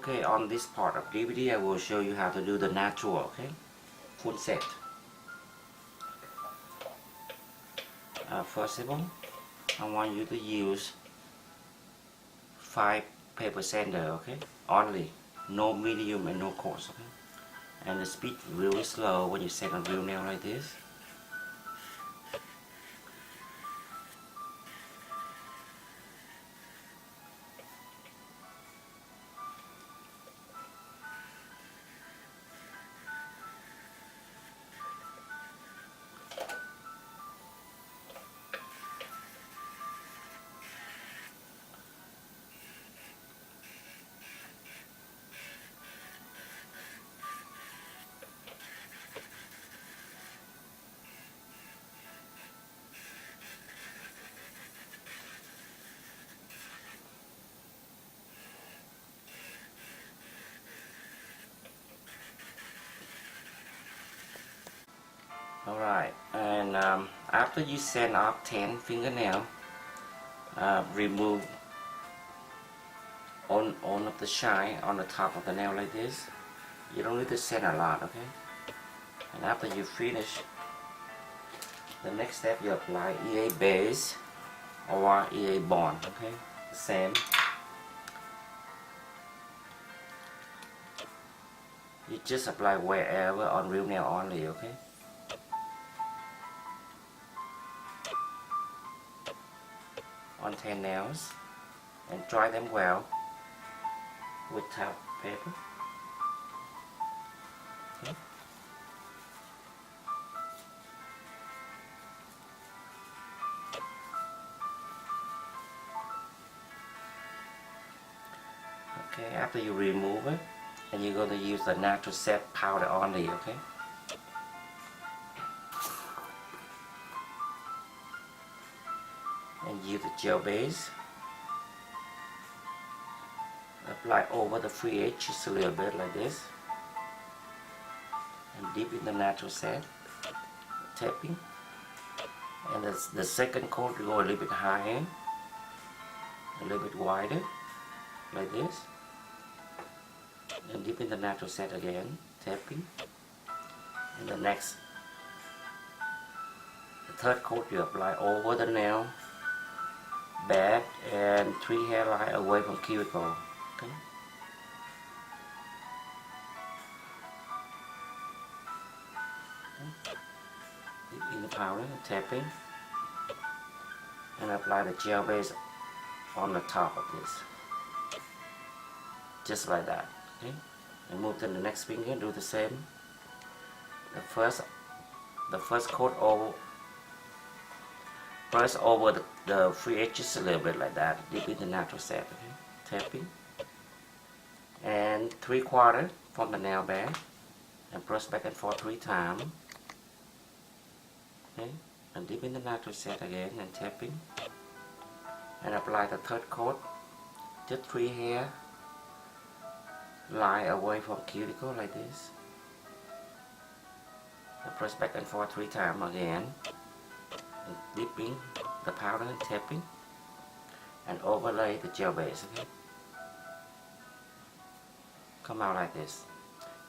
Okay, on this part of DVD I will show you how to do the natural, okay? Full set. First of all, I want you to use 5 paper sander, okay? Only, no medium and no coarse, okay? And the speed really slow when you set on real nail like this. Alright, and after you sand off 10 fingernail, remove all of the shine on the top of the nail like this. You don't need to sand a lot, okay? And after you finish, the next step you apply EA base or EA bond, okay? Same. You just apply wherever on real nail only, okay? On 10 nails and dry them well with towel paper. Okay. Okay, after you remove it, and you're going to use the natural set powder only, okay? And use the gel base. Apply over the free edge just a little bit like this. And dip in the natural set, tapping. And the second coat you go a little bit higher, a little bit wider, like this. And dip in the natural set again, tapping. And the third coat you apply over the nail, back and 3 hairline away from cuticle. Okay. Dip in the powder, tapping, and apply the gel base on the top of this, just like that. Okay. And move to the next finger, do the same. The first coat over, press over the free edge just a little bit like that. Dip in the natural set, okay? Tapping. And 3/4 from the nail bed, and press back and forth 3 times. Okay? And dip in the natural set again and tapping. And apply the third coat, just 3 hair line away from cuticle like this. And press back and forth 3 times again. And dipping the powder and tapping. And overlay the gel base, okay? Come out like this.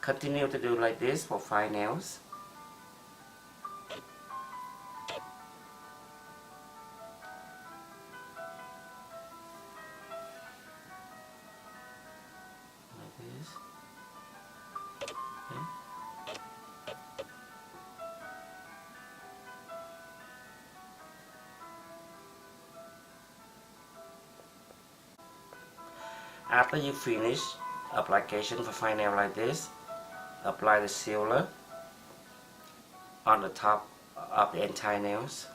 Continue to do like this for 5 nails. Like this. Okay. After you finish application for 5 nails like this, apply the sealer on the top of the entire nails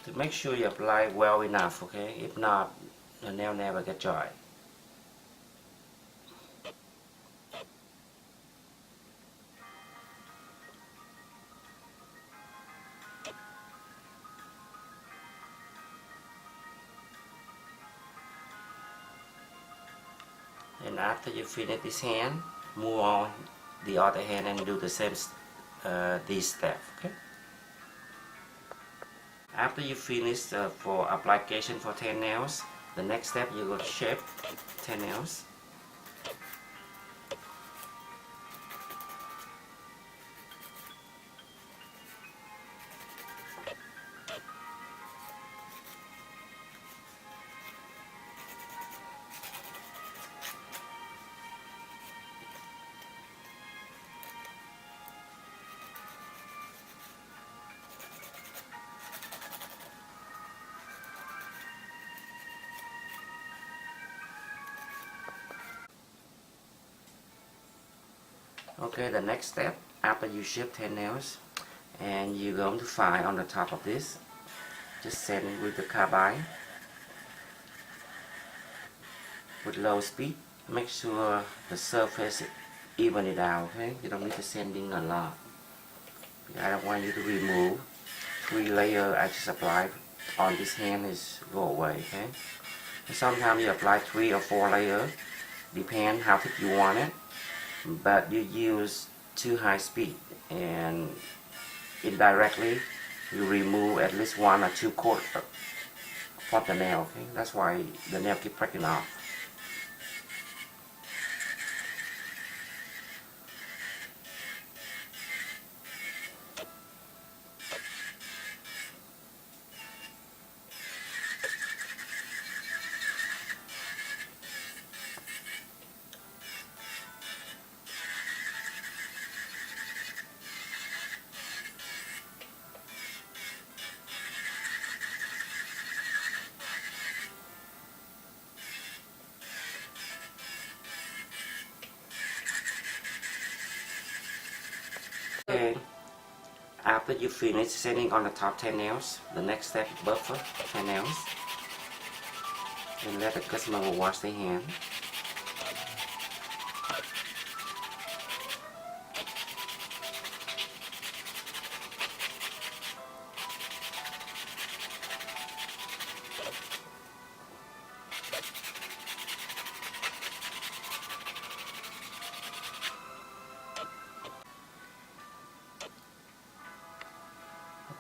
to make sure you apply well enough, okay? If not, the nail never get dry. And after you finish this hand, move on the other hand and do the same these steps, okay? After you finish for application for 10 nails, the next step you go to shape 10 nails. Okay, the next step, after you ship 10 nails, and you're going to file on the top of this, just sand it with the carbide with low speed. Make sure the surface even it out, okay? You don't need to sanding a lot. I don't want you to remove 3 layers I just applied on this hand is go away, okay? Sometimes you apply 3 or 4 layers, depend how thick you want it, but you use too high speed and indirectly you remove at least 1 or 2 coats from the nail, okay? That's why the nail keep breaking off. Okay, after you finish sanding on the top 10 nails, the next step is buffer 10 nails. And let the customer wash their hand.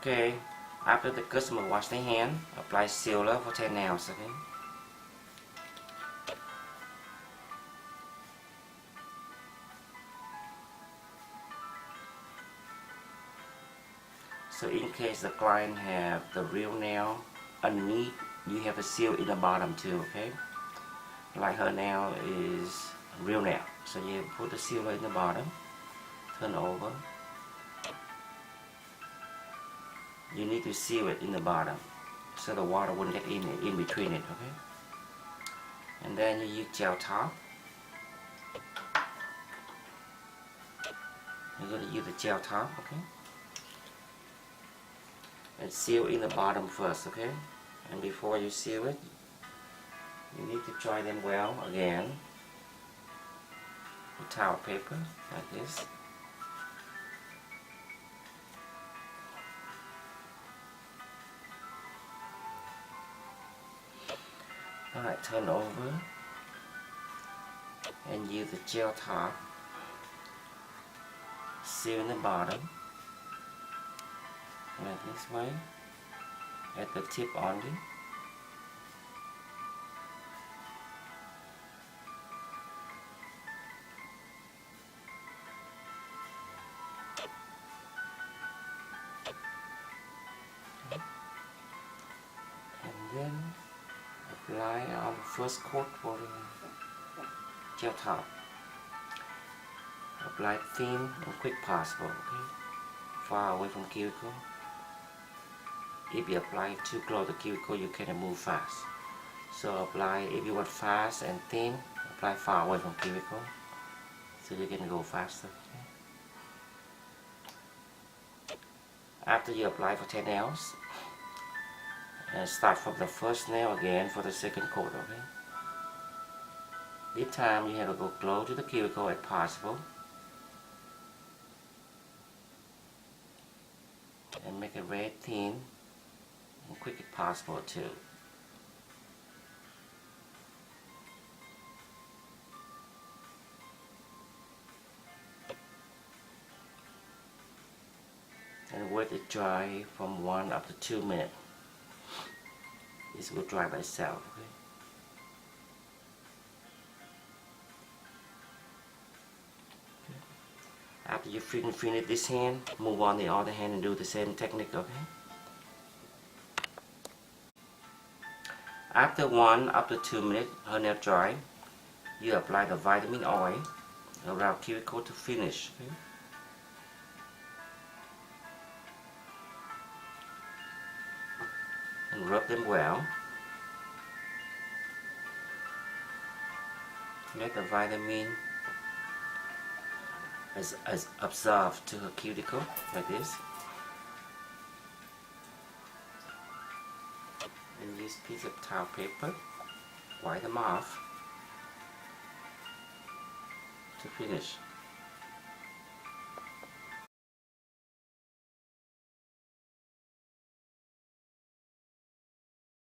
Okay, after the customer wash their hand, apply sealer for 10 nails, okay? So in case the client have the real nail underneath, you have a seal in the bottom too, okay? Like her nail is real nail. So you put the sealer in the bottom, turn over. You need to seal it in the bottom so the water wouldn't get in between it, okay? And then you use gel top. You're going to use the gel top, okay? And seal in the bottom first, okay? And before you seal it, you need to dry them well again with towel paper like this. Alright, turn over and use the gel top. Seal in the bottom like this way at the tip only. And then apply on the first coat for the gel top. Apply thin and quick possible, okay? Far away from cuticle. If you apply too close to cuticle, you cannot move fast. So apply, if you want fast and thin, apply far away from cuticle so you can go faster. Okay? After you apply for 10 nails, start from the first nail again for the second coat, okay? This time you have to go close to the cuticle as possible and make it very thin and quick as possible too. And wait it dry from 1 up to 2 minutes. This will dry by itself, okay? After you finish this hand, move on the other hand and do the same technique, okay? After 1 up to 2 minutes, her nail dry, you apply the vitamin oil around cuticle to finish, okay? And rub them well. Let the vitamin as absorb to her cuticle like this. And use piece of towel paper, wipe them off to finish.